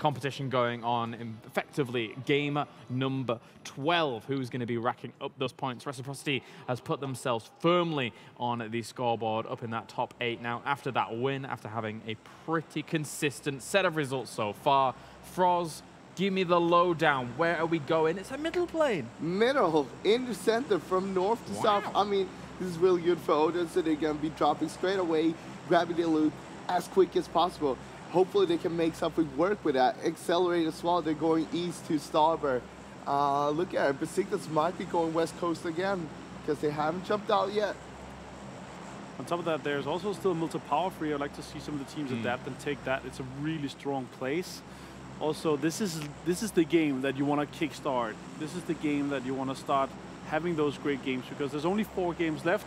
competition going on in effectively game number 12. Who's going to be racking up those points? Reciprocity has put themselves firmly on the scoreboard up in that top 8 now after that win, after having a pretty consistent set of results so far. Froz, give me the lowdown. Where are we going? It's a middle plane. Middle, in the center, from north to south. I mean, this is really good for Odin, so they're going to be dropping straight away, grabbing their loot as quick as possible. Hopefully they can make something work with that. Accelerate as well. They're going east to StarLadder. Look at it. Besiktas might be going west coast again because they haven't jumped out yet. On top of that, there's also still multi-power free. I'd like to see some of the teams adapt and take that. It's a really strong place. Also, this is the game that you want to kickstart. This is the game that you want to start having those great games, because there's only 4 games left,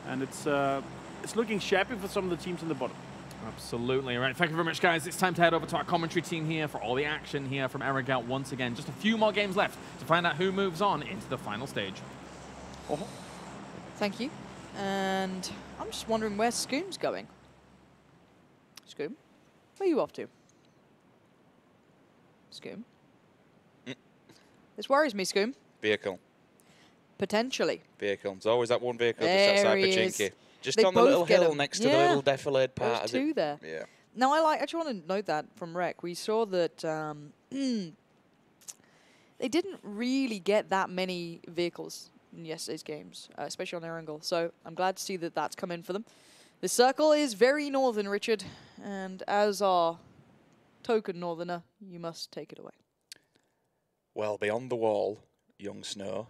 and it's looking shabby for some of the teams in the bottom. Absolutely. All right, thank you very much, guys. It's time to head over to our commentary team here for all the action here from Erangel once again. Just a few more games left to find out who moves on into the final stage. Thank you. And I'm just wondering where Scoom's going. Scoom, where are you off to? Scoom? This worries me, Scoom. Vehicle. Potentially. Vehicle. There's always that one vehicle There just outside he Pachinki. is. Just They on the both little get hill him. next to the little defilade part There's of it. 2 there. Yeah. Now, I actually want to note that from Rec. We saw that they didn't really get that many vehicles in yesterday's games, especially on Erangel. So I'm glad to see that that's come in for them. The circle is very northern, Richard. And as our token northerner, you must take it away. Well, beyond the wall, young Snow,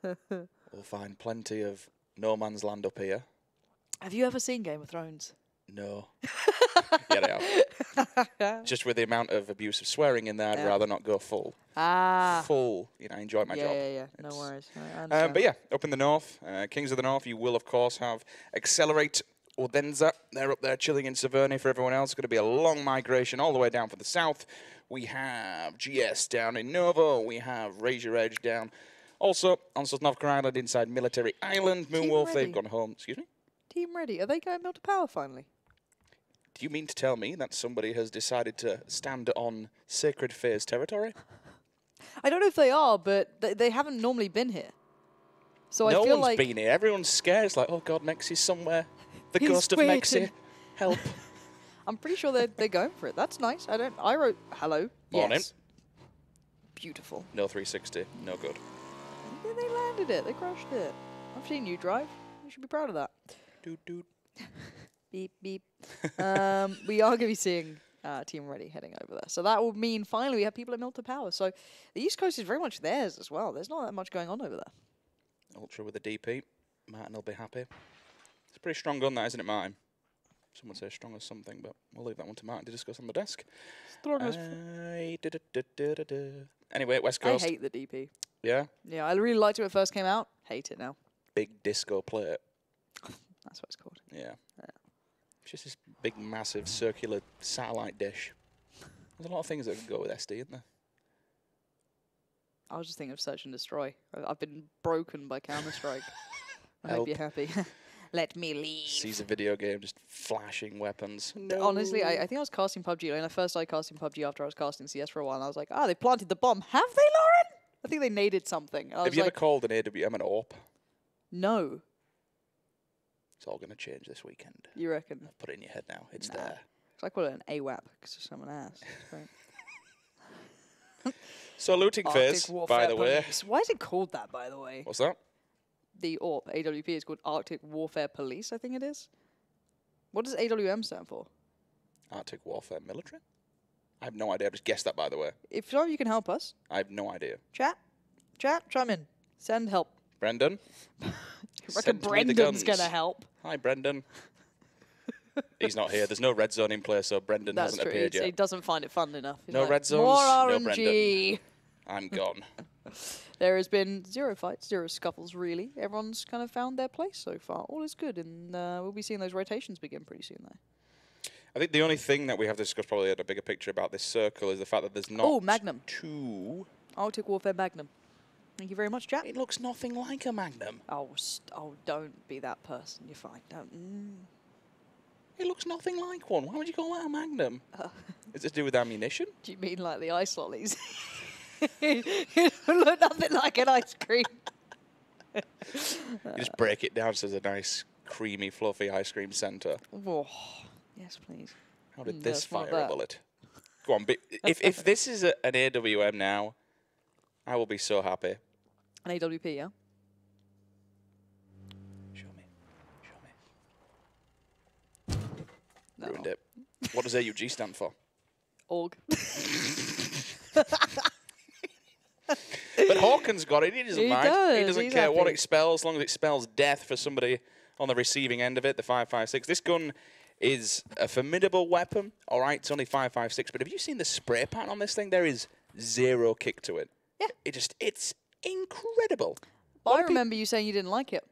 we'll find plenty of no man's land up here. Have you ever seen Game of Thrones? No. Yeah, I have. Just with the amount of abusive swearing in there, I'd rather not go full. Full, you know, enjoy my job. Yeah. No worries. I but yeah, up in the north, Kings of the North, you will, of course, have Accelerate Odense. They're up there chilling in Saverne for everyone else. It's going to be a long migration all the way down for the south. We have GS down in Novo. We have Razor Edge down. Also, on Sosnovka Island inside Military Island. Moonwolf, they've gone home. Excuse me? Team ready. Are they going mill to power finally? Do you mean to tell me that somebody has decided to stand on Sacred Phase territory? I don't know if they are, but they haven't normally been here. So no I feel one's like been here. Everyone's scared. It's like, oh God, Mexy's somewhere. The He's ghost of Mexy. Help. I'm pretty sure they're going for it. That's nice. I wrote hello. Morning. Yes. Beautiful. No 360. No good. Yeah, they landed it. They crushed it. I've seen you drive. You should be proud of that. Doot doot. Beep beep. We are going to be seeing Team Ready heading over there. So that will mean finally we have people at Mill to Power. So the East Coast is very much theirs as well. There's not that much going on over there. Ultra with a DP. Martin will be happy. It's a pretty strong gun, that, isn't it, Martin? Some would say strong as something, but we'll leave that one to Martin to discuss on the desk. Strong as Anyway, West Coast. I hate the DP. Yeah? Yeah, I really liked it when it first came out. Hate it now. Big disco plate. That's what it's called. Yeah. It's just this big, massive, circular satellite dish. There's a lot of things that can go with SD, isn't there? I was just thinking of Search and Destroy. I've been broken by Counter-Strike. I hope you're happy. Let me leave. Sees a video game just flashing weapons. No. Honestly, I think I was casting PUBG. When I first started casting PUBG after I was casting CS for a while, and I was like, they planted the bomb. Have they, Lauren? I think they naded something. Have you ever called an AWM an AWP? No. It's all going to change this weekend. You reckon? I've put it in your head now. It's there. I call it an AWAP because it's someone ass. So looting phase, by the way. Why is it called that, by the way? What's that? The AWP, AWP, is called Arctic Warfare Police, I think it is. What does AWM stand for? Arctic Warfare Military? I have no idea. I just guessed that, by the way. If some of you can help us. I have no idea. Chat, chime in. Send help. Brendan? I reckon Brendan's going to help. Hi, Brendan. He's not here. There's no red zone in place, so Brendan hasn't appeared yet. He doesn't find it fun enough. He's no like, red zones, more RNG. no Brendan. I'm gone. There has been 0 fights, 0 scuffles, really. Everyone's kind of found their place so far. All is good, and we'll be seeing those rotations begin pretty soon, though. I think the only thing that we have to discuss probably at a bigger picture about this circle is the fact that there's not Magnum. two. Arctic Warfare Magnum. Thank you very much, Jack. It looks nothing like a Magnum. Oh, don't be that person. You're fine. Don't. It looks nothing like one. Why would you call that a Magnum? Is it to do with ammunition? Do you mean like the ice lollies? It look nothing like an ice cream. You just break it down so there's a nice, creamy, fluffy ice cream center. Oh, yes, please. How did this it's not fire a that. bullet? Go on, if this is an AWM now, I will be so happy. An AWP, yeah? Show me. No. Ruined it. What does AUG stand for? Org. But Hawken's got it. He doesn't He mind. He does, doesn't he's care what happy. it spells, as long as it spells death for somebody on the receiving end of it, the 5.56. This gun is a formidable weapon. All right, it's only 5.56, but have you seen the spray pattern on this thing? There is zero kick to it. Yeah. It's incredible. I remember you saying you didn't like it.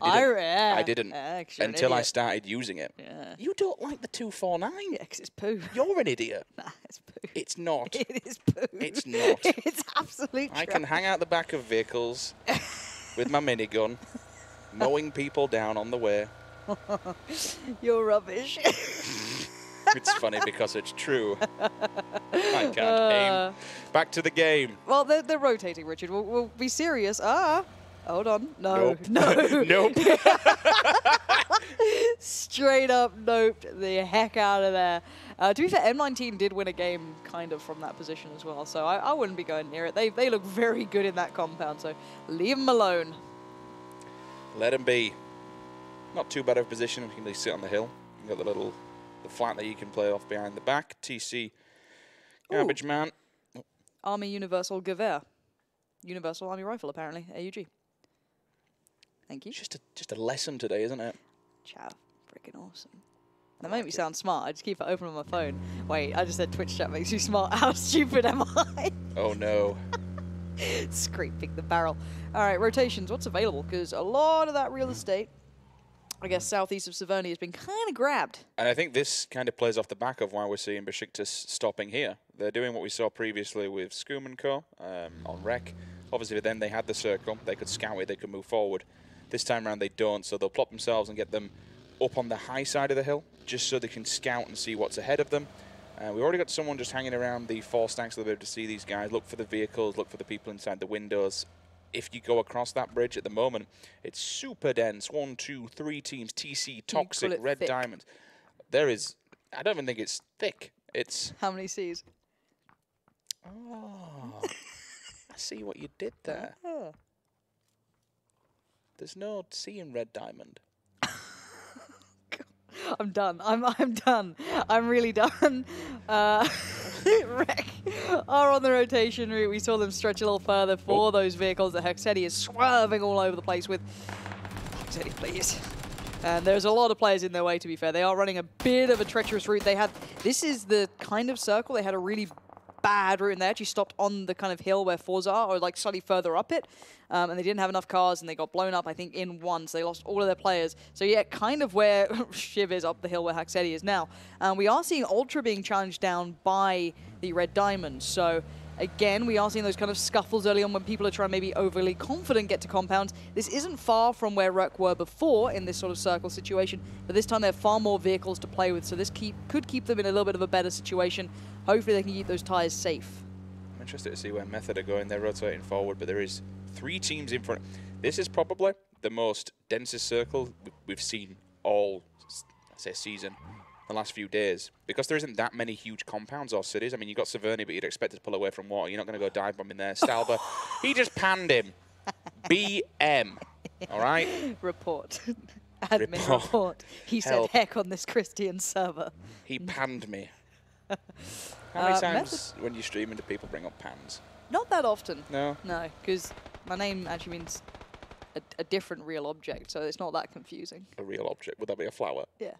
I didn't Actually, until I started using it. Yeah. You don't like the 249? Yeah, 'cause it's poo. You're an idiot. Nah, it's poo. It's not. It is poo. It's not. It's absolute I can hang out the back of vehicles with my minigun, mowing people down on the way. You're rubbish. It's funny because it's true. I can't aim. Back to the game. Well, they're rotating, Richard. We'll be serious. Hold on. No. Nope. No. Nope. Straight up noped the heck out of there. To be fair, M19 did win a game kind of from that position as well, so I wouldn't be going near it. They look very good in that compound, so leave them alone. Let him be. Not too bad of a position. You can really sit on the hill. You've got the flat that you can play off behind the back. TC, garbage man. Army Universal Gewehr. Universal Army Rifle, apparently. AUG. Thank you. Just a lesson today, isn't it? Ciao. Freaking awesome. That made me sound smart. I just keep it open on my phone. Wait, I just said Twitch chat makes you smart. How stupid am I? Oh no. Scraping the barrel. All right, rotations. What's available? Because a lot of that real estate, I guess, southeast of Severny has been kind of grabbed. And I think this kind of plays off the back of why we're seeing Besiktas stopping here. They're doing what we saw previously with Scoom & Co. On Rec. Obviously, then they had the circle. They could scout it. They could move forward. This time around, they don't. So they'll plop themselves and get them up on the high side of the hill, just so they can scout and see what's ahead of them. We've already got someone just hanging around the 4 stacks so they'll be able to see these guys. Look for the vehicles. Look for the people inside the windows. If you go across that bridge at the moment, it's super dense. 1, 2, 3 teams. TC, Toxic, Red thick. Diamond. There is... I don't even think it's thick. It's... How many C's? Oh, I see what you did there. Oh. There's no C in Red Diamond. I'm done. I'm done. I'm really done. Wreck are on the rotation route. We saw them stretch a little further for those vehicles. The Hexedi is swerving all over the place with... Hexedi, please. And there's a lot of players in their way, to be fair. They are running a bit of a treacherous route. They had... This is the kind of circle. They had a really bad route, and they actually stopped on the kind of hill where fours are, or like slightly further up it. And they didn't have enough cars, and they got blown up, I think, in one. So they lost all of their players. So yeah, kind of where Shiv is up the hill where Haxedi is now. We are seeing Ultra being challenged down by the Red Diamond. So again, we are seeing those kind of scuffles early on when people are trying to maybe overly confident get to compounds. This isn't far from where Ruk were before in this sort of circle situation, but this time they have far more vehicles to play with, so this could keep them in a little bit of a better situation. Hopefully they can keep those tires safe. I'm interested to see where Method are going. They're rotating forward, but there is 3 teams in front. This is probably the most densest circle we've seen all, I say, season, the last few days, because there isn't that many huge compounds or cities. I mean, you've got Severny, but you'd expect it to pull away from water. You're not going to go dive bomb in there. Stalber, he just panned him. BM. All right? Report. Admin report. He said, Help. heck on this Christian server. He panned me. How many times when you stream do people bring up pans? Not that often. No? No, because my name actually means a different real object, so it's not that confusing. A real object. Would that be a flower? Yeah.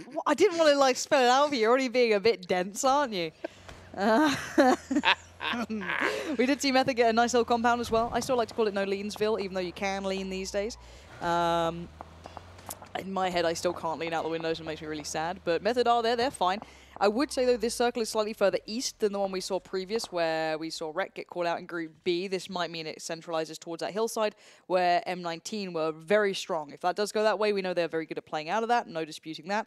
Well, I didn't want to like spell it out for you. You're already being a bit dense, aren't you? We did see Method get a nice little compound as well. I still like to call it No Leansville, even though you can lean these days. In my head, I still can't lean out the windows, and it makes me really sad. But Method are there, they're fine. I would say, though, this circle is slightly further east than the one we saw previous, where we saw Rec get called out in Group B. This might mean it centralizes towards that hillside, where M19 were very strong. If that does go that way, we know they're very good at playing out of that, no disputing that.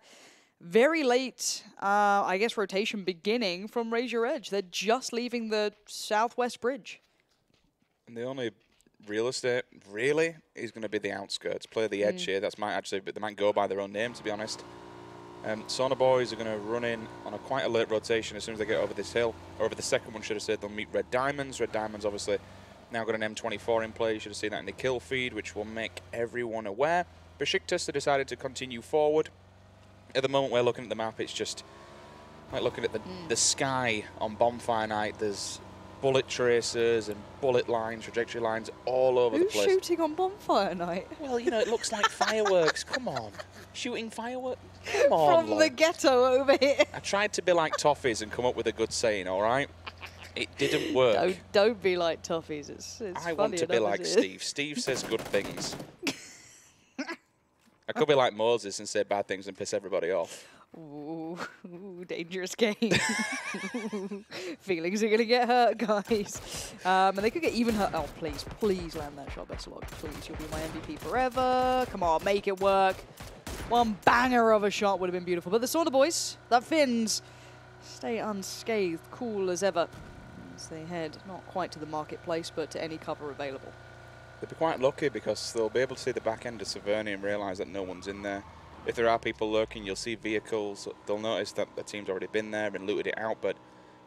Very late, I guess, rotation beginning from Raise Your Edge. They're just leaving the southwest bridge. And the only real estate, really, is going to be the outskirts. Play the edge here. That's might actually, but they might go by their own name, to be honest. Sauna Boys are going to run in on a quite a late rotation as soon as they get over this hill. Or over the second one, should have said, they'll meet Red Diamonds. Red Diamonds, obviously, now got an M24 in play. You should have seen that in the kill feed, which will make everyone aware. Besiktas have decided to continue forward. At the moment we're looking at the map, it's just like looking at the sky on bonfire night. There's bullet tracers and bullet lines, trajectory lines all over the place. Who's shooting on bonfire night? Well, you know, it looks like fireworks. Come on. Shooting fireworks? Come on, From the ghetto over here. I tried to be like Toffees and come up with a good saying, all right? It didn't work. Don't be like Toffees. It's I want to be like Steve. Steve says good things. I could be like Moses and say bad things and piss everybody off. Ooh, dangerous game. Feelings are going to get hurt, guys. And they could get even hurt. Oh, please land that shot, best of luck. Please, you'll be my MVP forever. Come on, make it work. One banger of a shot would have been beautiful. But the Sauna Boys, that Finns, stay unscathed, cool as ever, as they head not quite to the marketplace, but to any cover available. They'll be quite lucky because they'll be able to see the back end of Severny and realise that no one's in there. If there are people lurking, you'll see vehicles. They'll notice that the team's already been there and looted it out, but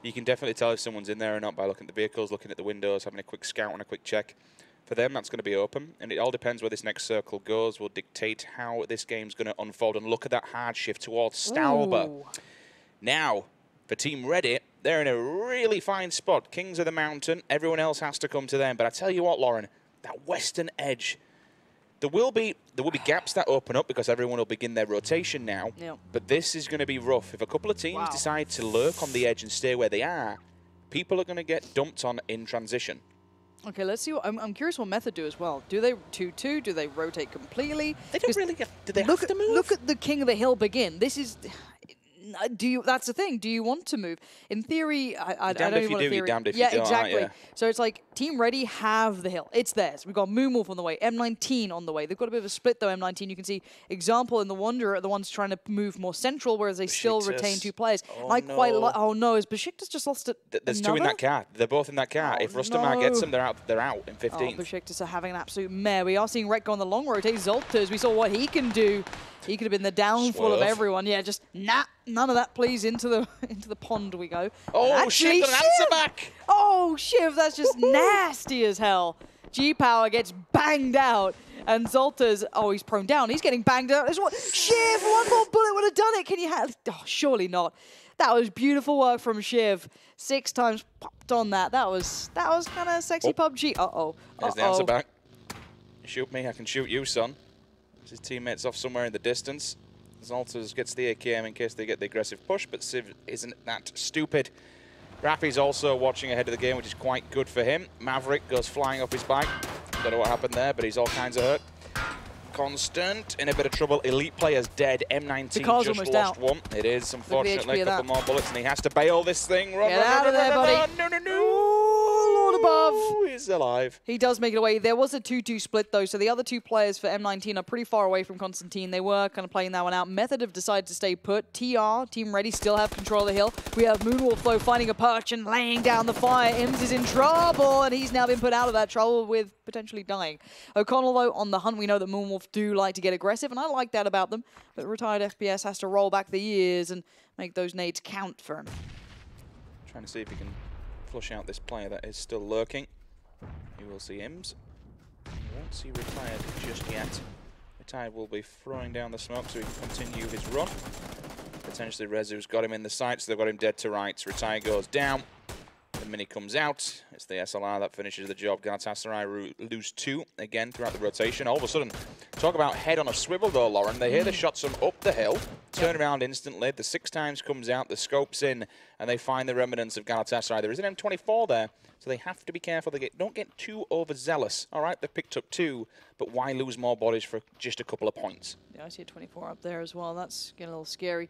you can definitely tell if someone's in there or not by looking at the vehicles, looking at the windows, having a quick scout and a quick check. For them, that's going to be open, and it all depends where this next circle goes will dictate how this game's going to unfold. And look at that hard shift towards Stauber. Ooh. Now, for Team Reddit, they're in a really fine spot. Kings of the Mountain, everyone else has to come to them. But I tell you what, Lauren, that western edge, there will be gaps that open up because everyone will begin their rotation now. Yep. But this is going to be rough. If a couple of teams decide to lurk on the edge and stay where they are, people are going to get dumped on in transition. Okay, let's see. I'm curious what Method do as well. Do they 2-2? Do they rotate completely? They don't really get. Do they have to move? Look at the King of the Hill begin. This is. That's the thing. Do you want to move? In theory, I don't even want to theory. You're damned if you don't. Yeah, exactly. Yeah. So it's like Team Ready have the hill. It's theirs. We've got Moonwolf on the way. M19 on the way. They've got a bit of a split though. M19. You can see example in the Wanderer, the ones trying to move more central, whereas they still retain two players. Oh, I quite no. like. Oh no, has Besiktas just lost it? There's two in that car. They're both in that car. Oh, if Rustamar gets them, no. they're out in 15th. Oh, Besiktas are having an absolute mare. We are seeing Rek go on the long rotate. Zolters, we saw what he can do. He could have been the downfall of everyone. Yeah, just none of that, please. Into the pond we go. Oh, Shiv got an answer back. Oh, Shiv, that's just nasty as hell. G-Power gets banged out. And Zolters, oh, he's prone down. He's getting banged out as well. Shiv, one more bullet would have done it. Can you have? Oh, surely not. That was beautiful work from Shiv. 6 times popped on that. That was kind of sexy PUBG. Uh-oh. There's the answer back. Shoot me, I can shoot you, son. His teammates off somewhere in the distance. Zolters gets the AKM in case they get the aggressive push, but Civ isn't that stupid. Rappy's also watching ahead of the game, which is quite good for him. Maverick goes flying off his bike. Don't know what happened there, but he's all kinds of hurt. Constant in a bit of trouble. Elite player's dead. M19 just lost one. It is, unfortunately. A couple more bullets, and he has to bail this thing. Run, Get out of there, buddy. No. Above. He's alive. He does make it away. There was a 2-2 split, though, so the other two players for M19 are pretty far away from Constantine. They were kind of playing that one out. Method have decided to stay put. TR, Team Ready, still have control of the hill. We have Moonwolf, though, finding a perch and laying down the fire. Ims is in trouble, and he's now been put out of that trouble with potentially dying. O'Connell, though, on the hunt. We know that Moonwolf do like to get aggressive, and I like that about them. But retired FPS has to roll back the years and make those nades count for him. Trying to see if he can flush out this player that is still lurking. You will see Ims. You won't see Retired just yet. Retired will be throwing down the smoke so he can continue his run. Potentially Rezu's got him in the sights, so they've got him dead to rights. Retired goes down. The mini comes out. It's the SLR that finishes the job. Galatasaray lose 2 again throughout the rotation. All of a sudden, talk about head on a swivel though, Lauren. They hear the shots from up the hill, turn around instantly. The 6 times comes out, the scope's in, and they find the remnants of Galatasaray. There is an M24 there, so they have to be careful. They don't get too overzealous. All right, they've picked up 2, but why lose more bodies for just a couple of points? Yeah, I see a 24 up there as well. That's getting a little scary.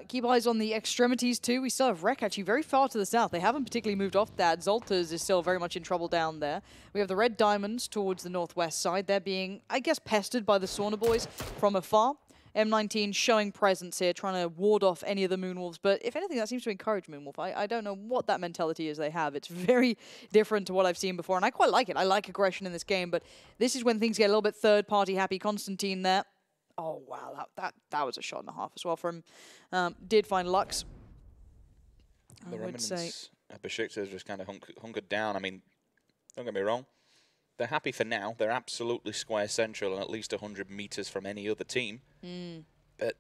Keep eyes on the extremities too. We still have Rek actually very far to the south. They haven't particularly moved off that. Zolters is still very much in trouble down there. We have the Red Diamonds towards the northwest side. They're being, I guess, pestered by the Sauna boys from afar. M19 showing presence here, trying to ward off any of the Moonwolves. But if anything, that seems to encourage Moonwolf. I don't know what that mentality is they have. It's very different to what I've seen before, and I quite like it. I like aggression in this game, but this is when things get a little bit third-party happy. Constantine there. Oh, wow, that was a shot and a half as well from did find Lux. The remnants of Besiktas just kind of hunkered down. I mean, don't get me wrong. They're happy for now. They're absolutely square central and at least 100 meters from any other team. But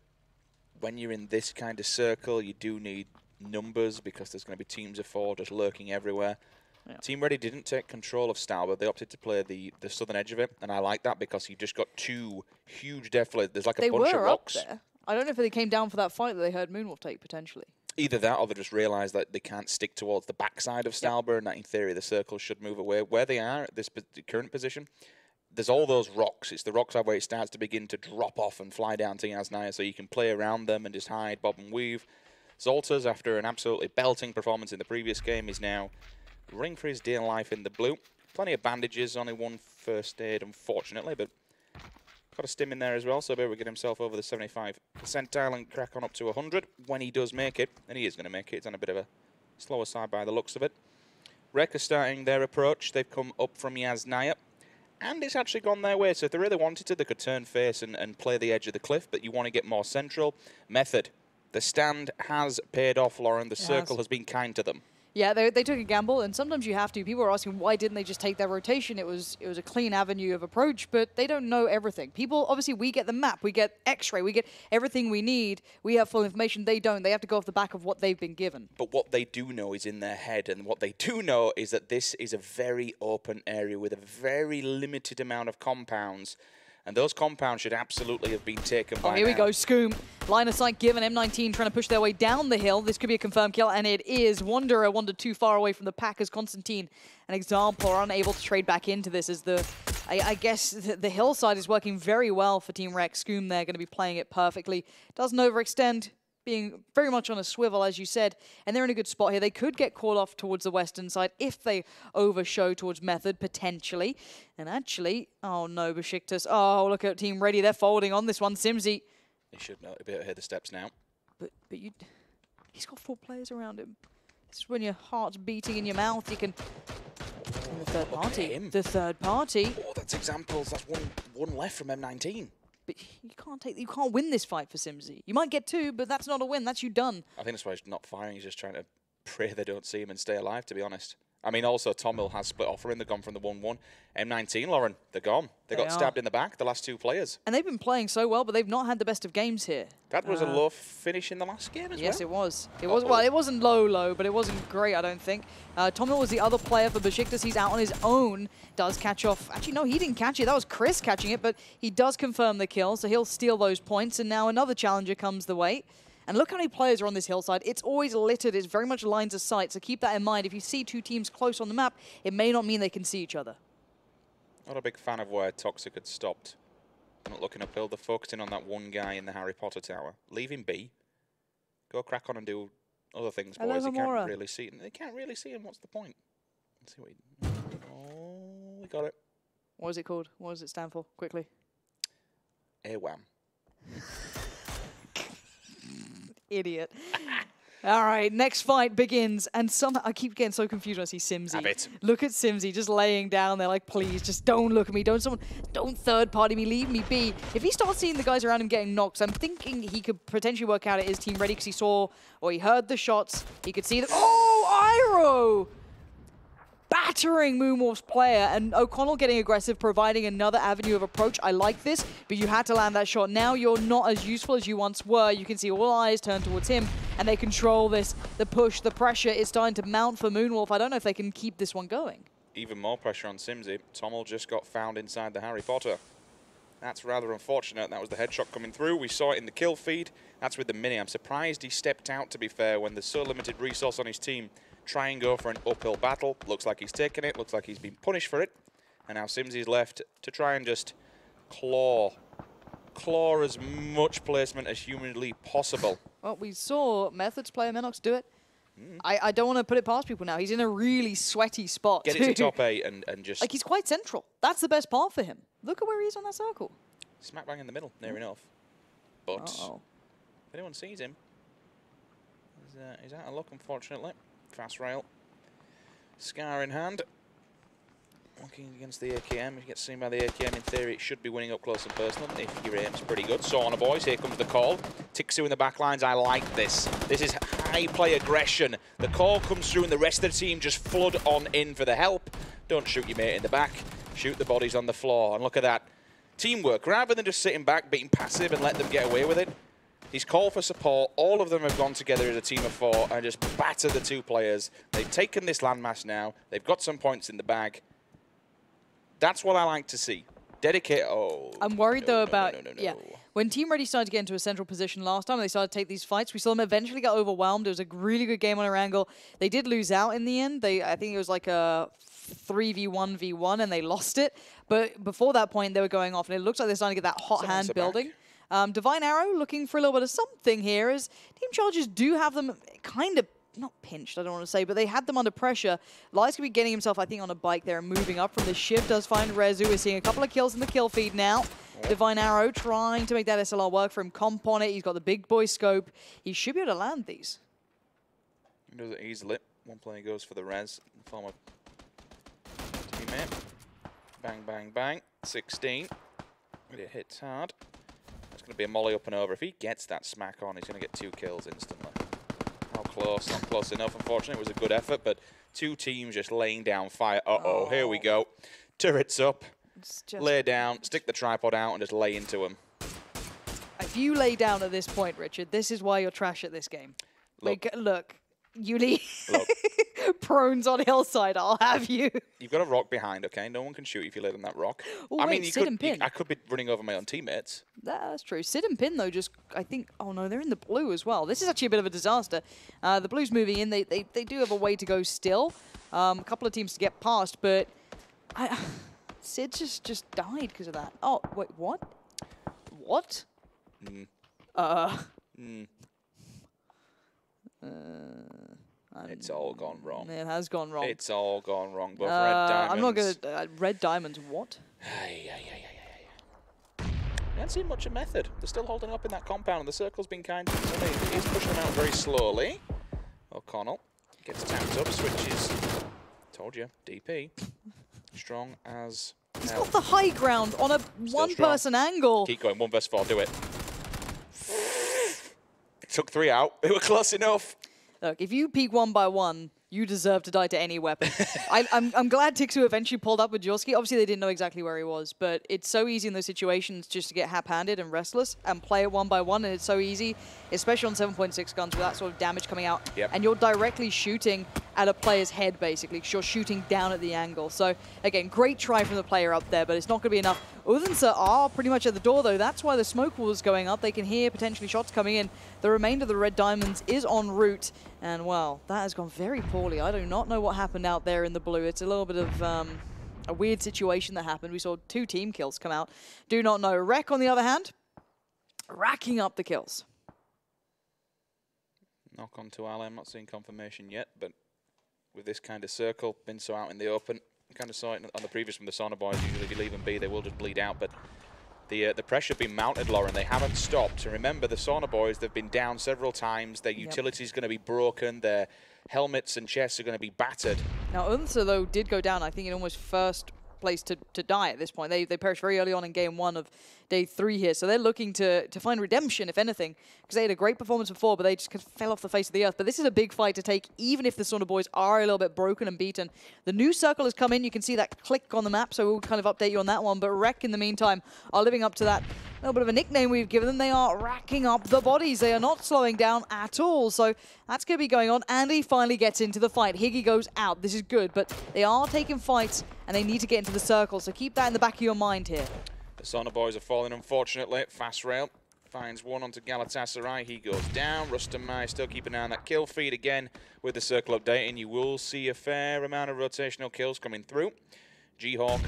when you're in this kind of circle, you do need numbers because there's going to be teams of 4 just lurking everywhere. Yeah. Team Ready didn't take control of Stalber. They opted to play the southern edge of it, and I like that because you've just got 2 huge defilators. There's like a bunch of rocks. Up there. I don't know if they came down for that fight that they heard Moonwolf take, potentially. Either that or they just realised that they can't stick towards the backside of Stalber, and that in theory the circle should move away. Where they are at this current position, there's all those rocks. It's the rock side where it starts to begin to drop off and fly down to Yasnaya, so you can play around them and just hide, bob and weave. Zolters, after an absolutely belting performance in the previous game, is now running for his dear life in the blue. Plenty of bandages, only 1 first aid, unfortunately, but got a stim in there as well, so be able to get himself over the 75 percentile and crack on up to 100 when he does make it, and he is going to make it. It's on a bit of a slower side by the looks of it. Rek are starting their approach. They've come up from Yasnaya, and it's actually gone their way, so if they really wanted to, they could turn face and play the edge of the cliff, but you want to get more central. Method. The stand has paid off, Lauren. The circle has been kind to them. Yeah, they took a gamble, and sometimes you have to. People are asking, why didn't they just take their rotation? It was a clean avenue of approach, but they don't know everything. People, obviously, we get the map, we get X-ray, we get everything we need. We have full information. They don't. They have to go off the back of what they've been given. But what they do know is in their head, and what they do know is that this is a very open area with a very limited amount of compounds. And those compounds should absolutely have been taken by here we go, Scoom. Line of sight given, M19 trying to push their way down the hill. This could be a confirmed kill, and it is. Wanderer wandered too far away from the pack as Constantine and Example are unable to trade back into this as I guess the hillside is working very well for Team Rek. Scoom there going to be playing it perfectly. Doesn't overextend, being very much on a swivel, as you said, and they're in a good spot here. They could get caught off towards the western side if they overshow towards Method, potentially. And actually, oh no, Besiktas. Oh, look at Team Ready. They're folding on this one. Simsy. He should know, be able to hear the steps now. But he's got 4 players around him. This is when your heart's beating in your mouth. You can... the third party. The third party. Oh, that's examples. That's one left from M19. But you can't win this fight for Simsy. You might get 2, but that's not a win. That's you done. I think that's why he's not firing. He's just trying to pray they don't see him and stay alive, to be honest. I mean, also, Tomil has split offering. They've gone from the 1-1. M19, Lauren, they're gone. They got stabbed in the back, the last 2 players. And they've been playing so well, but they've not had the best of games here. That was a low finish in the last game as well. Yes, it was. It was. Well, it wasn't low, but it wasn't great, I don't think. Tomil was the other player for Besiktas. He's out on his own. Does catch off. Actually, no, he didn't catch it. That was Chris catching it, but he does confirm the kill, so he'll steal those points. And now another challenger comes the way. And look how many players are on this hillside. It's always littered. It's very much lines of sight. So keep that in mind. If you see 2 teams close on the map, it may not mean they can see each other. Not a big fan of where Toxic had stopped. They're not looking uphill. They're focusing on that one guy in the Harry Potter tower. Leave him be. Go crack on and do other things, boys. They can't really see him. They can't really see him. What's the point? Let's see what he... Oh, we got it. What is it called? What does it stand for? Quickly. AWAM. Idiot. All right, next fight begins, and somehow I keep getting so confused when I see Simsy. Look at Simsy just laying down there like, please, just don't look at me. Don't third party me, leave me be. If he starts seeing the guys around him getting knocks, I'm thinking he could potentially work out it is Team Ready because he saw, or he heard the shots. He could see the, oh, Iroh! Battering Moonwolf's player, and O'Connell getting aggressive, providing another avenue of approach. I like this, but you had to land that shot. Now you're not as useful as you once were. You can see all eyes turn towards him, and they control this. The push, the pressure is starting to mount for Moonwolf. I don't know if they can keep this one going. Even more pressure on Simsy. Tomil just got found inside the Harry Potter. That's rather unfortunate. That was the headshot coming through. We saw it in the kill feed. That's with the mini. I'm surprised he stepped out, to be fair, when there's so limited resource on his team. Try and go for an uphill battle. Looks like he's taken it. Looks like he's been punished for it. And now Simsy's left to try and just claw claw as much placement as humanly possible. Well, we saw Methods player Menox do it. I don't want to put it past people now. He's in a really sweaty spot. Get it to top 8 and just... Like, he's quite central. That's the best part for him. Look at where he is on that circle. Smack bang in the middle, near enough. But if anyone sees him, he's out of luck, unfortunately. Fast rail. Scar in hand. Looking against the AKM. If you get seen by the AKM, in theory, it should be winning up close and personal if your aim's pretty good. Sauna boys, here comes the call. Tixu in the back lines, I like this. This is high play aggression. The call comes through and the rest of the team just flood on in for the help. Don't shoot your mate in the back. Shoot the bodies on the floor. And look at that. Teamwork. Rather than just sitting back, being passive and let them get away with it, he's called for support. All of them have gone together as a team of 4 and just battered the 2 players. They've taken this landmass now. They've got some points in the bag. That's what I like to see. Dedicate. Oh. I'm worried though about when Team Ready started to get into a central position last time, they started to take these fights. We saw them eventually get overwhelmed. It was a really good game on Erangel. They did lose out in the end. I think it was like a 3v1v1 and they lost it. But before that point, they were going off, and it looks like they're starting to get that hot hand building. Divine Arrow looking for a little bit of something here, as Team Chargers do have them kind of not pinched, I don't want to say, but they had them under pressure. Lies could be getting himself, I think, on a bike there and moving up from the shift. Does find Rezu. We're seeing a couple of kills in the kill feed now. Divine Arrow trying to make that SLR work for him. Comp on it. He's got the big boy scope. He should be able to land these. He does it easily. One player goes for the res. Former teammate. Bang, bang, bang. 16. It hits hard. It's going to be a molly up and over. If he gets that smack on, he's going to get 2 kills instantly. How close? Not close enough, unfortunately. It was a good effort, but 2 teams just laying down fire. Uh-oh, here we go. Turrets up. Lay down, stick the tripod out, and just lay into him. If you lay down at this point, Richard, this is why you're trash at this game. Look, you leave prones on hillside, I'll have you. You've got a rock behind, okay? No one can shoot if you lay on that rock. Well, I mean, I could be running over my own teammates. That's true. Sit and pin, though, just, I think, oh no, they're in the blue as well. This is actually a bit of a disaster. The blue's moving in. They do have a way to go still. A couple of teams to get past, but Sid just died because of that. Oh, wait, what? What? It's all gone wrong. It has gone wrong. It's all gone wrong. Both red diamonds. I'm not going to... red diamonds, what? I haven't seen much of Method. They're still holding up in that compound, and the circle's been kind to them. He's pushing them out very slowly. O'Connell gets tapped up, switches. Told you, DP. Strong as He's got the high ground on a one-person angle. Keep going, 1 versus 4, do it. Took 3 out. They were close enough. Look, if you peek 1 by 1, you deserve to die to any weapon. I'm glad Tixu eventually pulled up with Jorski. Obviously, they didn't know exactly where he was, but it's so easy in those situations just to get hap-handed and restless and play it 1 by 1, and it's so easy, especially on 7.6 guns with that sort of damage coming out. Yep. And you're directly shooting at a player's head, basically, because you're shooting down at the angle. So, again, great try from the player up there, but it's not going to be enough. Udensa are pretty much at the door, though. That's why the smoke wall is going up. They can hear potentially shots coming in. The remainder of the red diamonds is en route, and, well, that has gone very poorly. I do not know what happened out there in the blue. It's a little bit of a weird situation that happened. We saw 2 team kills come out. Do not know. Rek, on the other hand, racking up the kills. Knock on to Ali. I'm not seeing confirmation yet, but with this kind of circle, been so out in the open, kind of saw it on the previous from the Sauna boys. Usually if you leave them be, they will just bleed out, but the pressure being mounted, Lauren, they haven't stopped. And remember, the Sauna boys, they've been down several times. Their utility's going to be broken. Their helmets and chests are going to be battered. Now, Unsa, though, did go down, I think, in almost first place to die at this point. They perished very early on in game 1 of day 3 here, so they're looking to find redemption, if anything, because they had a great performance before, but they just kind of fell off the face of the earth. But this is a big fight to take, even if the Sauna boys are a little bit broken and beaten. The new circle has come in. You can see that click on the map, so we'll kind of update you on that one. But Rek, in the meantime, are living up to that little bit of a nickname we've given them. They are racking up the bodies. They are not slowing down at all, so that's going to be going on. Andy finally gets into the fight. Higgy goes out. This is good, but they are taking fights, and they need to get into the circle, so keep that in the back of your mind here. The Sauna boys are falling, unfortunately. Fast rail finds one onto Galatasaray. He goes down. Rustam Mai still keeping an eye on that kill feed again with the circle updating. You will see a fair amount of rotational kills coming through. G-Hawk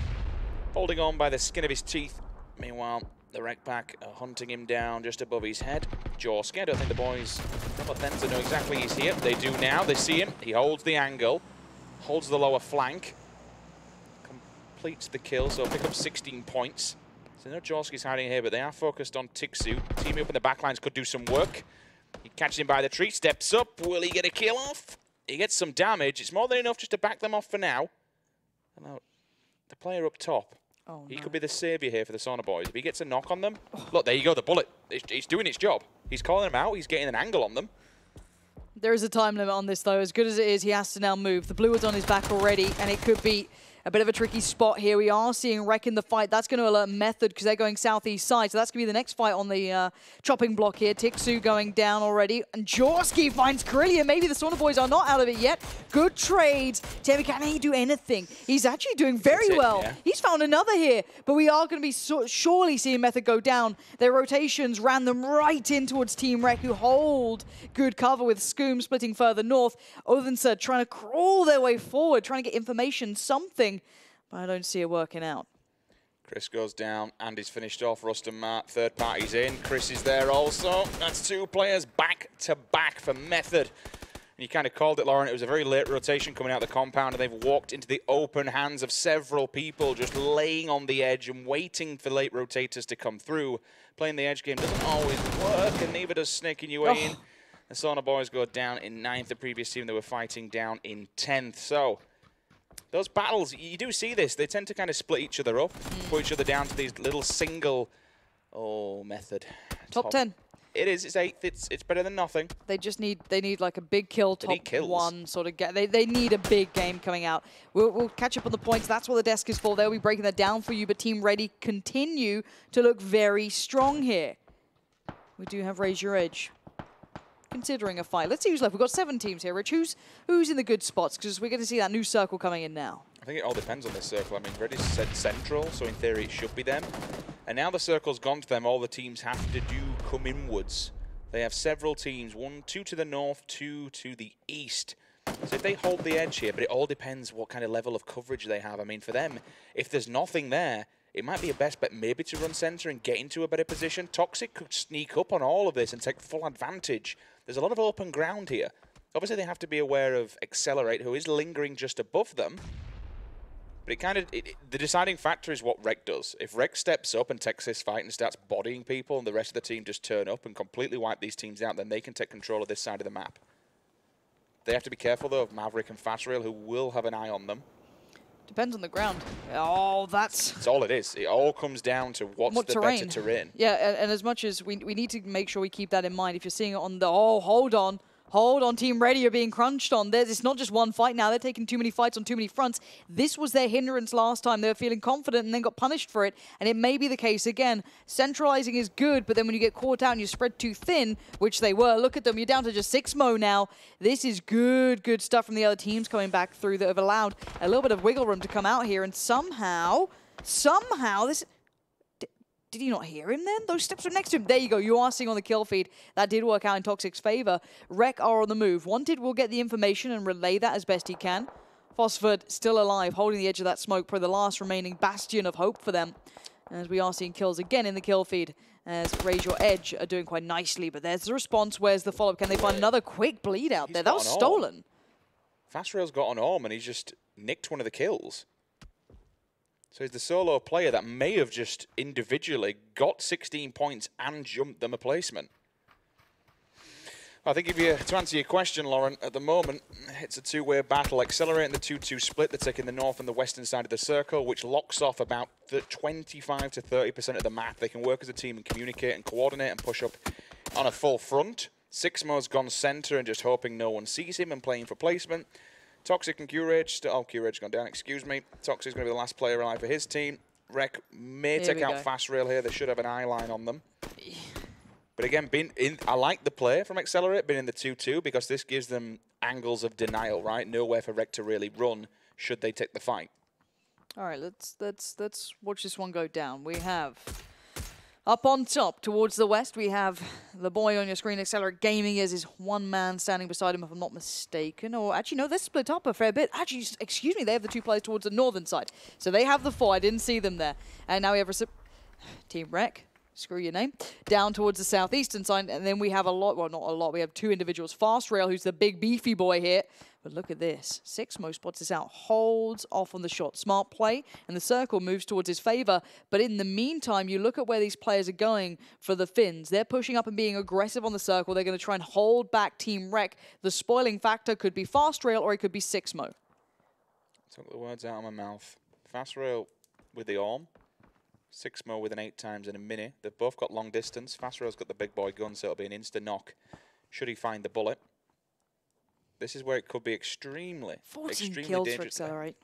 holding on by the skin of his teeth. Meanwhile, The Rec Pack are hunting him down just above his head. Jorski, I don't think the boys then to know exactly he's here. They do now, they see him. He holds the angle, holds the lower flank, completes the kill, so pick up 16 points. So no Jorski's hiding here, but they are focused on Tixu. Teaming up in the backlines could do some work. He catches him by the tree, steps up. Will he get a kill off? He gets some damage. It's more than enough just to back them off for now. And now the player up top. Oh, he no. could be the saviour here for the Sauna boys. If he gets a knock on them, look, there you go, the bullet. It's doing its job. He's calling them out. He's getting an angle on them. There is a time limit on this, though. As good as it is, he has to now move. The blue is on his back already, and it could be a bit of a tricky spot here. We are seeing Rek in the fight. That's going to alert Method because they're going southeast side. So that's going to be the next fight on the chopping block here. Tixu going down already. And Jorski finds Krillia. Maybe the Sauna boys are not out of it yet. Good trades. Temi, can he do anything? He's actually doing very well. Yeah. He's found another here. But we are going to be surely seeing Method go down. Their rotations ran them right in towards Team Rek, who hold good cover with Skoom splitting further north. Odense trying to crawl their way forward, trying to get information, something. But I don't see it working out. Chris goes down and he's finished off. Rustam Mart, third party's in. Chris is there also. That's two players back to back for Method. And you kind of called it, Lauren. It was a very late rotation coming out of the compound, and they've walked into the open hands of several people just laying on the edge and waiting for late rotators to come through. Playing the edge game doesn't always work, and neither does snaking you in. The Sauna boys go down in 9th. The previous team they were fighting down in 10th. So those battles, you do see this. They tend to kind of split each other up, put each other down to these little single... Oh, Method. Top 10. It is. It's 8th. It's better than nothing. They just need like a big kill, top one sort of get. They need a big game coming out. We'll catch up on the points. That's what the desk is for. They'll be breaking that down for you. But Team Ready continue to look very strong here. We do have Raise Your Edge considering a fight. Let's see who's left. We've got 7 teams here. Rich, who's in the good spots? Because we're going to see that new circle coming in now. I think it all depends on this circle. I mean, Ready's said central, so in theory it should be them. And now the circle's gone to them, all the teams have to do come inwards. They have several teams, 2 to the north, 2 to the east. So if they hold the edge here, but it all depends what kind of level of coverage they have. I mean, for them, if there's nothing there, it might be a best bet maybe to run center and get into a better position. Toxic could sneak up on all of this and take full advantage. There's a lot of open ground here. Obviously, they have to be aware of Accelerate, who is lingering just above them. But the deciding factor is what Rek does. If Rek steps up and takes this fight and starts bodying people and the rest of the team just turn up and completely wipe these teams out, then they can take control of this side of the map. They have to be careful, though, of Maverick and Fatrail, who will have an eye on them. Depends on the ground. Oh, that's all it is. It all comes down to what's the better terrain. Yeah, and as much as we need to make sure we keep that in mind. If you're seeing it on the... Oh, hold on, Team Ready, you're being crunched on. It's not just one fight now. They're taking too many fights on too many fronts. This was their hindrance last time. They were feeling confident and then got punished for it. And it may be the case again. Centralizing is good, but then when you get caught out and you spread too thin, which they were, look at them. You're down to just 6-mo now. This is good stuff from the other teams coming back through that have allowed a little bit of wiggle room to come out here. And somehow this... Did you not hear him then? Those steps were next to him. There you go. You are seeing on the kill feed. That did work out in Toxic's favor. Rek are on the move. Wanted will get the information and relay that as best he can. Phosphid still alive, holding the edge of that smoke, probably the last remaining bastion of hope for them. As we are seeing kills again in the kill feed. As Raise Your Edge are doing quite nicely. But there's the response. Where's the follow-up? Can they find another quick bleed out there? That was stolen. Fastrail's got an arm and he's just nicked one of the kills. So he's the solo player that may have just individually got 16 points and jumped them a placement. I think to answer your question, Lauren, at the moment, it's a two-way battle. Accelerating the 2-2 split, they're taking the north and the western side of the circle, which locks off about 25 to 30% of the map. They can work as a team and communicate and coordinate and push up on a full front. 6-mo's gone center and just hoping no one sees him and playing for placement. Toxic and Q-Rage, Q-Rage's gone down, excuse me. Toxic's going to be the last player alive for his team. Rek may take out Fastrail here. They should have an eye line on them. But again, I like the play from Accelerate, being in the 2-2, because this gives them angles of denial, right? Nowhere for Rek to really run should they take the fight. All right, let's watch this one go down. We have... Up on top, towards the west, we have the boy on your screen, Accelerate Gaming, as his one man standing beside him, if I'm not mistaken. Or actually, no, they're split up a fair bit. Actually, excuse me, they have the 2 players towards the northern side. So they have the 4. I didn't see them there. And now we have Team Rek screw your name, down towards the southeastern side, and then we have a lot, well, not a lot, we have two individuals. Fast Rail, who's the big beefy boy here, but look at this. Sixmo spots this out, holds off on the shot. Smart play, and the circle moves towards his favor, but in the meantime, you look at where these players are going for the Finns. They're pushing up and being aggressive on the circle. They're going to try and hold back Team Rec. The spoiling factor could be Fast Rail, or it could be Sixmo. Took the words out of my mouth. Fast Rail with the arm. Sixmo with an 8x and a mini. They've both got long distance. Fast Rail's got the big boy gun, so it'll be an insta knock. Should he find the bullet? This is where it could be extremely, 14 extremely kills dangerous. for Accelerate.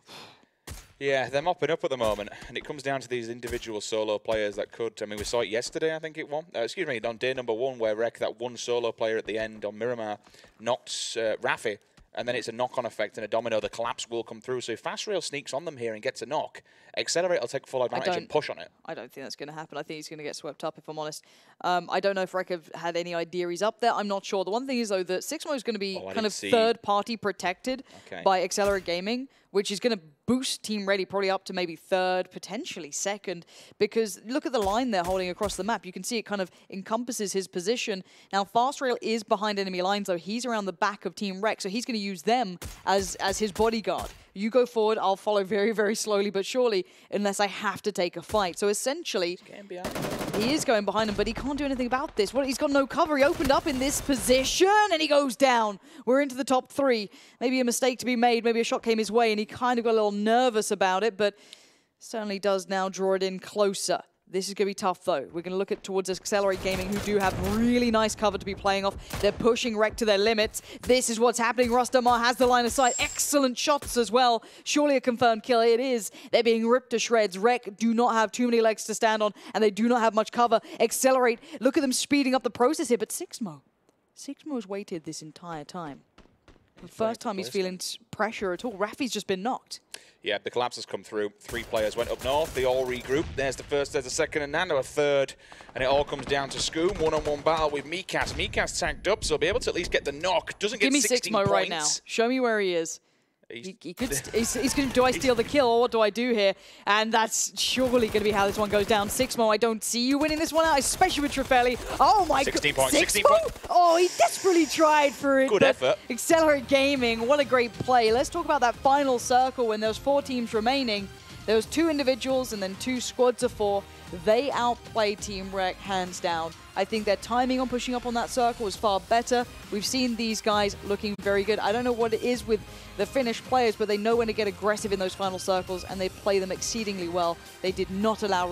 Yeah, they're mopping up at the moment, and it comes down to these individual solo players that could. I mean, we saw it yesterday, I think it won. Excuse me, on day number 1, where Rec, that one solo player at the end on Miramar, knocks Rafi. And then it's a knock-on effect and a domino. The collapse will come through. So if Fast Rail sneaks on them here and gets a knock, Accelerate will take full advantage and push on it. I don't think that's going to happen. I think he's going to get swept up, if I'm honest. I don't know if Rec have had any idea he's up there. I'm not sure. The one thing is, though, that Sixmo is going to be kind of third-party protected by Accelerate Gaming, which is going to boost Team Ready probably up to maybe third, potentially second, because look at the line they're holding across the map. You can see it kind of encompasses his position. Now, Fast Rail is behind enemy lines, though. He's around the back of Team Rec, so he's going to use them as his bodyguard. You go forward, I'll follow very, very slowly but surely, unless I have to take a fight. So essentially, he is going behind him, but he can't do anything about this. He's got no cover. He opened up in this position, and he goes down. We're into the top 3. Maybe a mistake to be made. Maybe a shot came his way, and he kind of got a little nervous about it, but certainly does now draw it in closer. This is going to be tough, though. We're going to look at towards Accelerate Gaming, who do have really nice cover to be playing off. They're pushing Rec to their limits. This is what's happening. Rustamar has the line of sight. Excellent shots as well. Surely a confirmed kill. It is. They're being ripped to shreds. Rec do not have too many legs to stand on, and they do not have much cover. Accelerate. Look at them speeding up the process here, but Sixmo has waited this entire time. The first time he's feeling pressure at all. Rafi's just been knocked. Yeah, the collapse has come through. 3 players went up north. They all regroup. There's the first, there's the second, and now a third. And it all comes down to Scoom. One-on-one battle with Mikas. Mikas tagged up, so he'll be able to at least get the knock. Doesn't get 16 Sixmo points. right now. Show me where he is. He could. He's going to. Do I steal the kill, or what do I do here? And that's surely going to be how this one goes down. Sixmo, I don't see you winning this one out, especially with Trefeli. Oh my god! 16 points. 16 points. Oh, he desperately tried for it. Good effort. Accelerate Gaming. What a great play. Let's talk about that final circle when there was 4 teams remaining. There was 2 individuals and then 2 squads of 4. They outplayed Team Rec hands down. I think their timing on pushing up on that circle was far better. We've seen these guys looking very good. I don't know what it is with the Finnish players, but they know when to get aggressive in those final circles, and they play them exceedingly well. They did not allow